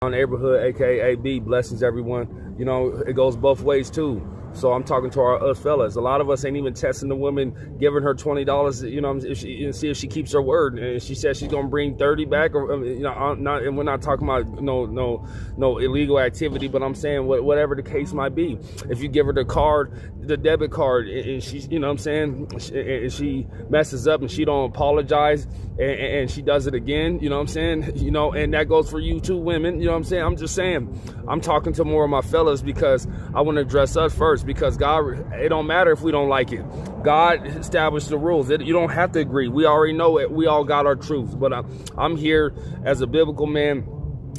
Neighborhood, aka AB. Blessings, everyone. You know, it goes both ways too. So I'm talking to us fellas. A lot of us ain't even testing the woman, giving her $20. You know, if she, see if she keeps her word. And she says she's gonna bring 30 back, or you know, not. And we're not talking about no illegal activity, but I'm saying whatever the case might be. If you give her the card, the debit card, and she's, you know what I'm saying, and she messes up and she don't apologize, and she does it again, you know what I'm saying, you know, and that goes for you too, women. You know what I'm saying? I'm just saying, I'm talking to more of my fellas because I want to address us first. Because God, it don't matter if we don't like it. God established the rules. You don't have to agree. We already know it. We all got our truths. But I'm here as a biblical man,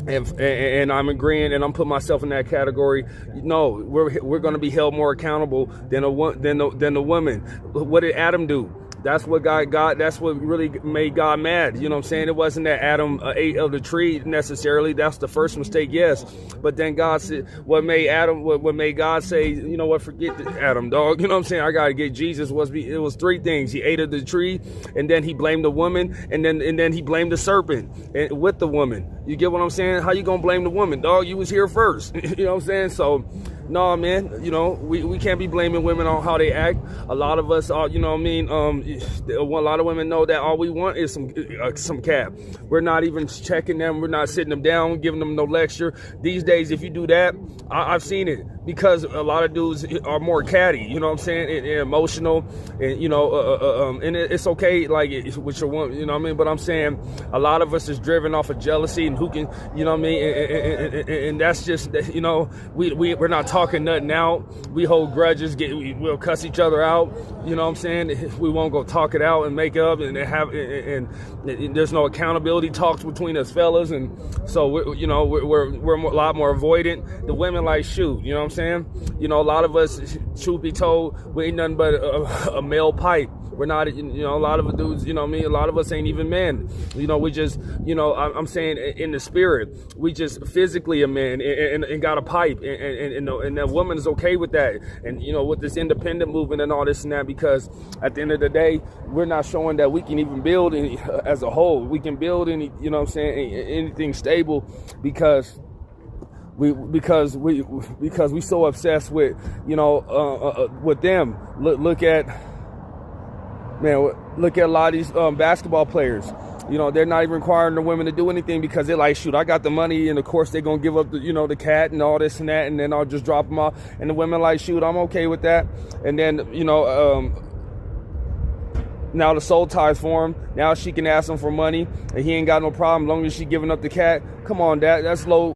and I'm agreeing, and I'm putting myself in that category. No, we're going to be held more accountable than the woman. What did Adam do? That's what that's what really made God mad. You know what I'm saying? It wasn't that Adam ate of the tree necessarily. That's the first mistake, yes. But then God said, what made God say, you know what, forget Adam, dog. You know what I'm saying? I got to get Jesus. It was three things. He ate of the tree, and then he blamed the woman, and then he blamed the serpent with the woman. You get what I'm saying? How you going to blame the woman, dog? You was here first. You know what I'm saying? So, no, man, you know, we can't be blaming women on how they act. A lot of us are, you know what I mean? A lot of women know that all we want is some cap. We're not even checking them. We're not sitting them down, giving them no lecture. These days, if you do that, I've seen it, because a lot of dudes are more catty, you know what I'm saying, and emotional, and, you know, and it's okay, like, with your woman, you know what I mean? But I'm saying a lot of us is driven off of jealousy, and who can, you know what I mean? And that's just, you know, we're not talking nothing out. We hold grudges, we'll cuss each other out, you know what I'm saying? We won't go talk it out and make up and there's no accountability talks between us fellas, and so we're a lot more avoidant. The women like, shoot, you know what I'm saying? You know, a lot of us, truth be told, we ain't nothing but a male pipe. We're not, you know, a lot of dudes, you know what I mean? A lot of us ain't even men. You know, we just, you know, I'm saying in the spirit, we just physically a man and got a pipe. And that woman is okay with that. And, you know, with this independent movement and all this and that, because at the end of the day, we're not showing that we can even build any, as a whole. We can build any, you know what I'm saying, anything stable, because we so obsessed with, you know, with them. Look at a lot of these basketball players. You know, they're not even requiring the women to do anything, because they're like, shoot, I got the money, and of course they're gonna give up the, you know, the cat and all this and that, and then I'll just drop them off. And the women like, shoot, I'm okay with that. And then, you know, now the soul ties for him. Now she can ask him for money, and he ain't got no problem, as long as she giving up the cat. Come on, that's low.